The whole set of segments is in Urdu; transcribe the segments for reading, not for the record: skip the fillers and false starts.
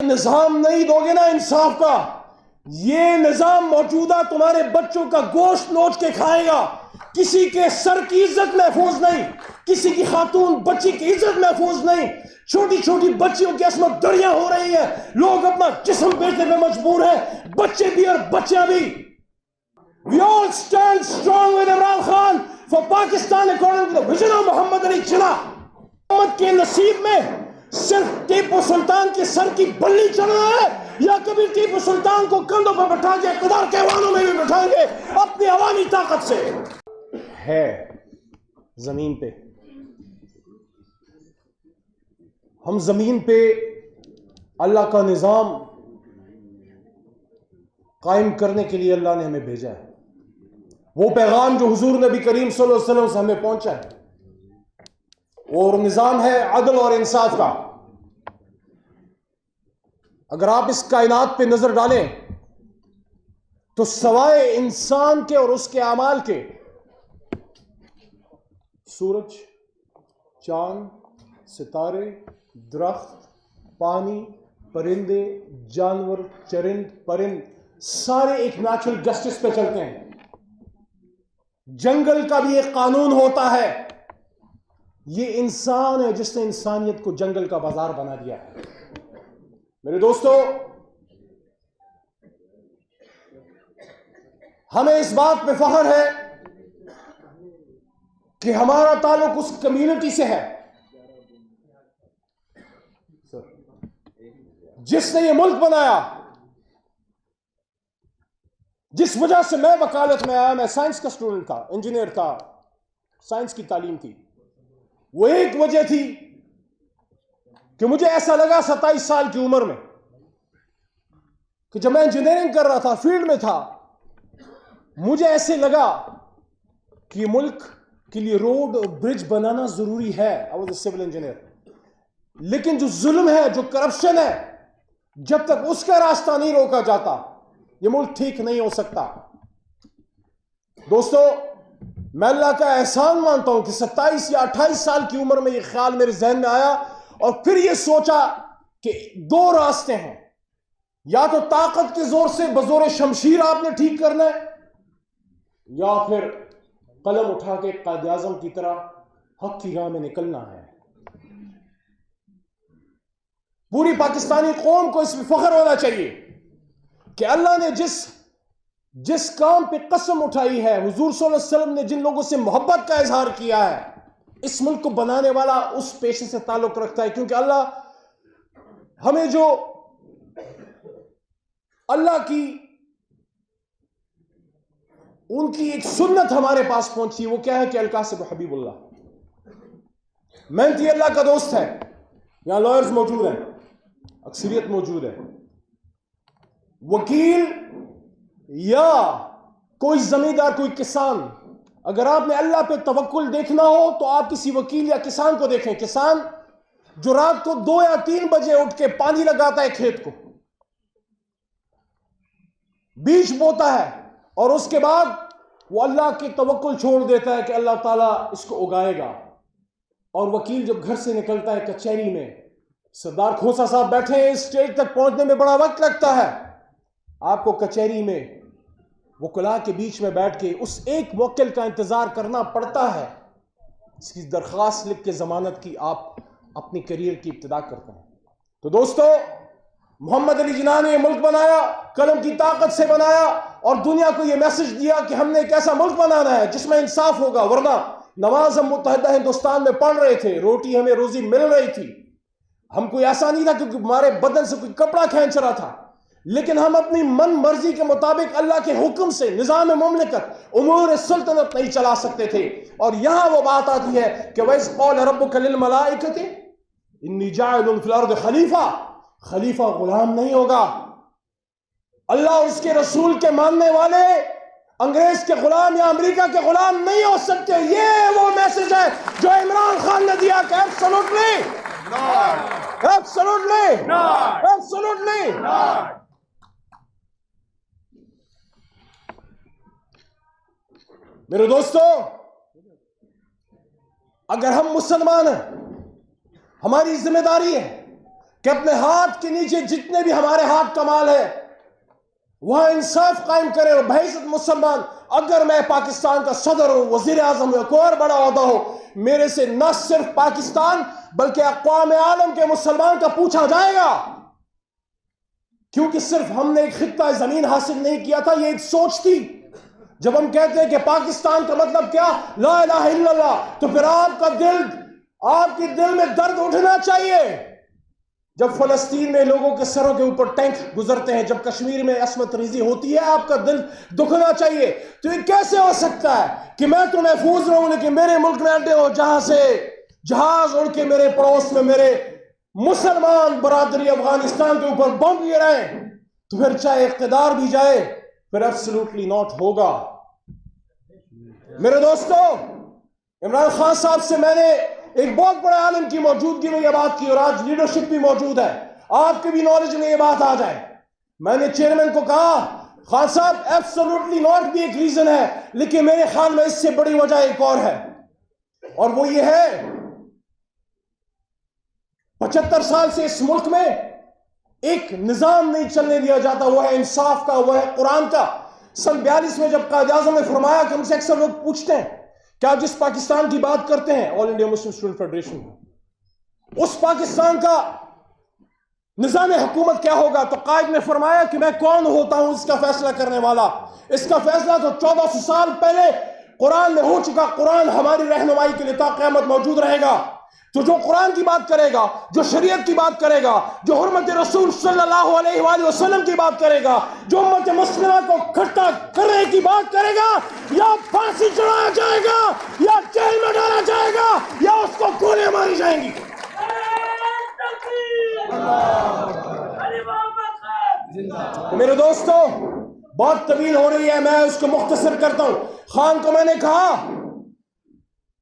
نظام نہیں دو گے نا انصاف کا، یہ نظام موجودہ تمہارے بچوں کا گوشت نوچ کے کھائے گا. کسی کے سر کی عزت محفوظ نہیں، کسی کی خاتون بچی کی عزت محفوظ نہیں. چھوٹی چھوٹی بچیوں کی عصمت دریاں ہو رہی ہیں، لوگ اپنا جسم بیچنے پہ مجبور ہیں، بچے بھی اور بچیاں بھی. We all stand strong with Imran Khan for Pakistan according to the vision of Muhammad Ali Jinnah. محمد کے نصیب میں صرف ٹیپو سلطان کے سر کی بلی چڑھنا ہے، یا کبھی ٹیپو سلطان کو کندھوں پر بٹھا کے اقتدار کے ایوانوں میں بھی بٹھائیں گے اپنی عوامی طاقت سے. ہے زمین پہ، ہم زمین پہ اللہ کا نظام قائم کرنے کے لیے اللہ نے ہمیں بھیجا ہے. وہ پیغام جو حضور نبی کریم صلی اللہ علیہ وسلم سے ہمیں پہنچا ہے، اور نظام ہے عدل اور انصاف کا. اگر آپ اس کائنات پہ نظر ڈالیں تو سوائے انسان کے اور اس کے اعمال کے، سورج، چاند، ستارے، درخت، پانی، پرندے، جانور، چرند پرند، سارے ایک نیچرل جسٹس پہ چلتے ہیں. جنگل کا بھی ایک قانون ہوتا ہے. یہ انسان ہے جس نے انسانیت کو جنگل کا بازار بنا دیا ہے. میرے دوستو، ہمیں اس بات پہ فخر ہے کہ ہمارا تعلق اس کمیونٹی سے ہے جس نے یہ ملک بنایا. جس وجہ سے میں وکالت میں آیا، میں سائنس کا اسٹوڈنٹ تھا، انجینئر تھا، سائنس کی تعلیم تھی. وہ ایک وجہ تھی کہ مجھے ایسا لگا 27 سال کی عمر میں کہ جب میں انجینئرنگ کر رہا تھا، فیلڈ میں تھا، مجھے ایسے لگا کہ ملک کے لیے روڈ اور برج بنانا ضروری ہے. I was a civil engineer. لیکن جو ظلم ہے، جو کرپشن ہے، جب تک اس کا راستہ نہیں روکا جاتا یہ ملک ٹھیک نہیں ہو سکتا. دوستو، میں اللہ کا احسان مانتا ہوں کہ 27 یا 28 سال کی عمر میں یہ خیال میرے ذہن میں آیا، اور پھر یہ سوچا کہ دو راستے ہیں. یا تو طاقت کے زور سے بزور شمشیر آپ نے ٹھیک کرنا ہے، یا پھر قلم اٹھا کے قائد اعظم کی طرح حق کی راہ میں نکلنا ہے. پوری پاکستانی قوم کو اس میں فخر ہونا چاہیے کہ اللہ نے جس کام پہ قسم اٹھائی ہے، حضور صلی اللہ علیہ وسلم نے جن لوگوں سے محبت کا اظہار کیا ہے، اس ملک کو بنانے والا اس پیشے سے تعلق رکھتا ہے. کیونکہ ہمیں جو اللہ کی ان کی ایک سنت ہمارے پاس پہنچی، وہ کیا ہے کہ القاسم حبیب اللہ محنتی اللہ کا دوست ہے. یہاں لائرز موجود ہیں، اکثریت موجود ہے. وکیل یا کوئی زمیندار، کوئی کسان، اگر آپ نے اللہ پہ توکل دیکھنا ہو تو آپ کسی وکیل یا کسان کو دیکھیں. کسان جو رات کو 2 یا 3 بجے اٹھ کے پانی لگاتا ہے کھیت کو، بیج بوتا ہے، اور اس کے بعد وہ اللہ کی توکل چھوڑ دیتا ہے کہ اللہ تعالیٰ اس کو اگائے گا. اور وکیل جب گھر سے نکلتا ہے کچہری میں، سردار کھوسا صاحب بیٹھے ہیں، اس اسٹیج تک پہنچنے میں بڑا وقت لگتا ہے. آپ کو کچہری میں وکلاء کے بیچ میں بیٹھ کے اس ایک موکل کا انتظار کرنا پڑتا ہے، اس کی درخواست لکھ کے ضمانت کی آپ اپنی کیریئر کی ابتدا کرتے ہیں. تو دوستو، محمد علی جناح نے یہ ملک بنایا، قلم کی طاقت سے بنایا، اور دنیا کو یہ میسج دیا کہ ہم نے ایک ایسا ملک بنانا ہے جس میں انصاف ہوگا. ورنہ نماز ہم متحدہ ہندوستان میں پڑھ رہے تھے، روٹی ہمیں روزی مل رہی تھی، ہم کوئی ایسا نہیں تھا کیونکہ ہمارے بدن سے کوئی کپڑا کھینچ رہا تھا، لیکن ہم اپنی من مرضی کے مطابق اللہ کے حکم سے نظام مملکت، امور سلطنت نہیں چلا سکتے تھے. اور یہاں وہ بات آتی ہے کہ وَإِذْ قَالَ رَبُّكَ لِلْمَلَائِكَةِ إِنِّي جَاعِلٌ فِي الْأَرْضِ خلیفہ غلام نہیں ہوگا. اللہ اور اس کے رسول کے ماننے والے انگریز کے غلام یا امریکہ کے غلام نہیں ہو سکتے. یہ وہ میسج ہے جو عمران خان نے دیا کہ ایبسولوٹلی میرے دوستو، اگر ہم مسلمان ہیں، ہماری ذمہ داری ہے کہ اپنے ہاتھ کے نیچے جتنے بھی ہمارے ہاتھ کا مال ہے وہاں انصاف قائم کرے. اور بحیثیت مسلمان اگر میں پاکستان کا صدر ہوں, وزیر اعظم ہوں, کوئی اور بڑا عہدہ ہو, میرے سے نہ صرف پاکستان بلکہ اقوام عالم کے مسلمان کا پوچھا جائے گا, کیونکہ صرف ہم نے ایک خطہ زمین حاصل نہیں کیا تھا, یہ ایک سوچ تھی. جب ہم کہتے ہیں کہ پاکستان کا مطلب کیا, لا الہ الا اللہ, تو پھر آپ کے دل میں درد اٹھنا چاہیے. جب فلسطین میں لوگوں کے سروں کے اوپر ٹینک گزرتے ہیں, جب کشمیر میں عصمت ریزی ہوتی ہے, آپ کا دل دکھنا چاہیے. تو یہ کیسے ہو سکتا ہے کہ میں تو محفوظ رہوں لیکن میرے ملک میں اڈے ہو جہاں سے جہاز اڑ کے میرے پڑوس میں میرے مسلمان برادری افغانستان کے اوپر بم گرائیں, تو پھر چاہے اقتدار بھی جائے پھر ایبسلیوٹلی ناٹ ہوگا. میرے دوستو, عمران خان صاحب سے میں نے ایک بہت بڑے عالم کی موجودگی میں یہ بات کی, اور آج لیڈرشپ بھی موجود ہے, آپ کے بھی نالج میں یہ بات آ جائے. میں نے چیئرمین کو کہا, خان صاحب ایبسلیوٹلی ناٹ بھی ایک ریزن ہے, لیکن میرے خیال میں اس سے بڑی وجہ ایک اور ہے, اور وہ یہ ہے 75 سال سے اس ملک میں ایک نظام نہیں چلنے دیا جاتا, وہ ہے انصاف کا, وہ ہے قرآن کا. سن 42 میں جب قائد اعظم نے فرمایا کہ ہم سے اکثر لوگ پوچھتے ہیں کہ آپ جس پاکستان کی بات کرتے ہیں, آل انڈیا مسلم اسٹوڈنٹ فیڈریشن, اس پاکستان کا نظام حکومت کیا ہوگا, تو قائد نے فرمایا کہ میں کون ہوتا ہوں اس کا فیصلہ کرنے والا. اس کا فیصلہ تو 1400 سال پہلے قرآن میں ہو چکا. قرآن ہماری رہنمائی کے لیے تا قیامت موجود رہے گا. تو جو قرآن کی بات کرے گا, جو شریعت کی بات کرے گا, جو حرمت رسول صلی اللہ علیہ وآلہ وسلم کی بات کرے گا, جو امت مسلمہ کو کھٹا کرنے کی بات کرے گا, یا پھانسی چڑھایا جائے گا, یا جیل میں ڈالا جائے گا, یا اس کو گولیاں ماری جائیں گی. تو میرے دوستو, بات طویل ہو رہی ہے, میں اس کو مختصر کرتا ہوں. خان کو میں نے کہا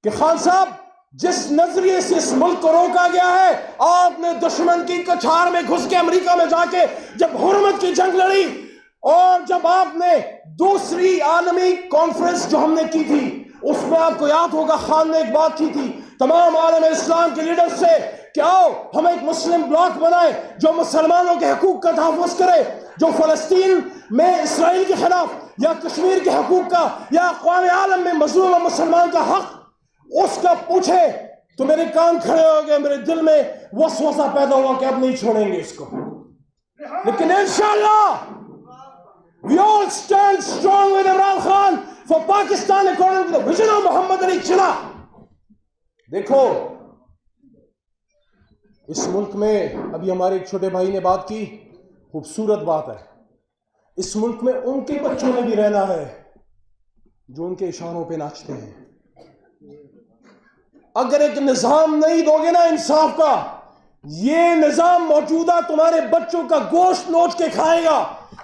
کہ خان صاحب, جس نظریے سے اس ملک کو روکا گیا ہے, آپ نے دشمن کی کچھار میں گھس کے امریکہ میں جا کے جب حرمت کی جنگ لڑی, اور جب آپ نے دوسری عالمی کانفرنس جو ہم نے کی تھی, اس میں آپ کو یاد ہوگا خان نے ایک بات کی تھی تمام عالم اسلام کے لیڈر سے کہ آؤ ہم ایک مسلم بلاک بنائیں جو مسلمانوں کے حقوق کا تحفظ کرے, جو فلسطین میں اسرائیل کے خلاف, یا کشمیر کے حقوق کا, یا اقوام عالم میں مظلوم مسلمان کا حق اس کا پوچھے. تو میرے کان کھڑے ہو گئے, میرے دل میں وسوسہ پیدا ہوا کہ اب نہیں چھوڑیں گے اس کو, لیکن انشاءاللہ we all stand strong with Imran Khan for Pakistan according to the vision of Muhammad Ali Jinnah. دیکھو اس ملک میں ابھی ہمارے ایک چھوٹے بھائی نے بات کی, خوبصورت بات ہے. اس ملک میں ان کے بچوں نے بھی رہنا ہے جو ان کے اشاروں پہ ناچتے ہیں. اگر ایک نظام نہیں دو گے نا انصاف کا, یہ نظام موجودہ تمہارے بچوں کا گوشت نوچ کے کھائے گا.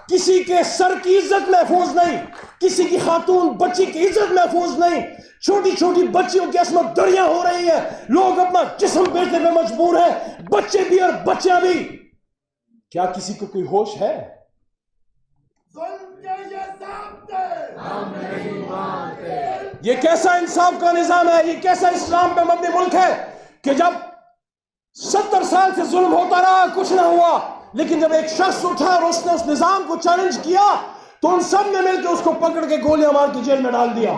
کسی کے سر کی عزت محفوظ نہیں, کسی کی خاتون بچی کی عزت محفوظ نہیں. چھوٹی چھوٹی بچیوں کی عصمت دریاں ہو رہی ہیں, لوگ اپنا جسم بیچنے پہ مجبور ہیں, بچے بھی اور بچیاں بھی. کیا کسی کو کوئی ہوش ہے؟ یہ کیسا انصاف کا نظام ہے, یہ کیسا اسلام پہ مبنی ملک ہے کہ جب 70 سال سے ظلم ہوتا رہا کچھ نہ ہوا, لیکن جب ایک شخص اٹھا اور اس نے اس نظام کو چیلنج کیا تو ان سب نے مل کے اس کو پکڑ کے گولیاں مار کے جیل میں ڈال دیا.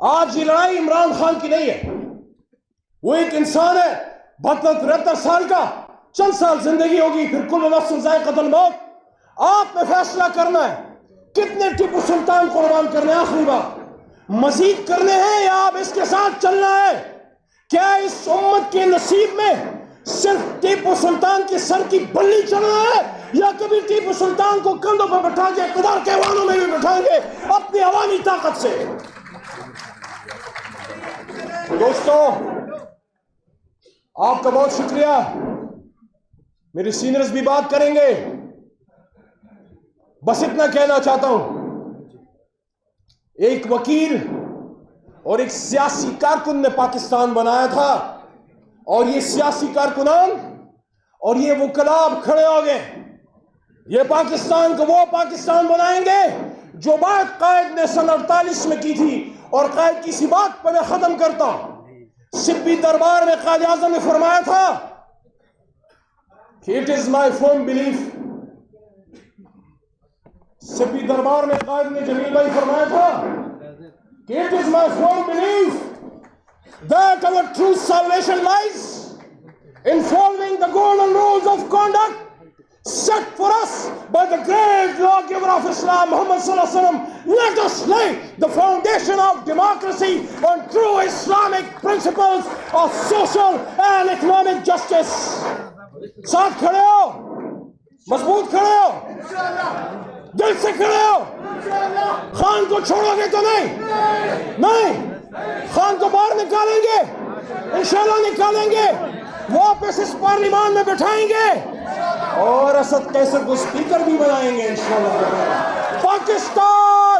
آج یہ لڑائی عمران خان کی نہیں ہے, وہ ایک انسان ہے 72-73 سال کا, چند سال زندگی ہوگی, پھر کل نفس ذائقۃ الموت. آپ نے فیصلہ کرنا ہے کتنے ٹیپو سلطان قربان کرنے, آخری بات مزید کرنے ہیں یا آپ اس کے ساتھ چلنا ہے. کیا اس امت کے نصیب میں صرف ٹیپو سلطان کے سر کی بلی چڑھنا ہے, یا کبھی ٹیپو سلطان کو کندھوں پر بٹھا کے اقتدار کے ایوانوں میں بھی بٹھائیں گے اپنی عوامی طاقت سے؟ دوستو آپ کا بہت شکریہ, میرے سینئرز بھی بات کریں گے, بس اتنا کہنا چاہتا ہوں, ایک وکیل اور ایک سیاسی کارکن نے پاکستان بنایا تھا, اور یہ سیاسی کارکنان اور یہ وکلاء کھڑے ہو گئے, یہ پاکستان کو وہ پاکستان بنائیں گے جو بات قائد نے سن 48 میں کی تھی. اور قائد کی سی بات پہ میں ختم کرتا ہوں, سبی دربار میں قائد اعظم نے فرمایا تھا کہ it is my firm belief. سپی دربار میں قائد نے جمیل بھائی فرمایا تھا کہ it is my firm belief that our true salvation lies in following the golden rules of conduct set for us by the great lawgiver of Islam, Muhammad sallallahu alaihi wasallam. Let us lay the foundation of democracy on true Islamic principles of social and economic justice. ساتھ کھڑے ہو, مضبوط کھڑے ہو, دل سے کھڑے ہو. خان کو چھوڑو گے تو نہیں, خان کو باہر نکالیں گے, انشاءاللہ نکالیں گے, واپس اس پارلیمان میں بٹھائیں گے اور اسد قیصر کو سپیکر بھی بنائیں گے انشاءاللہ. پاکستان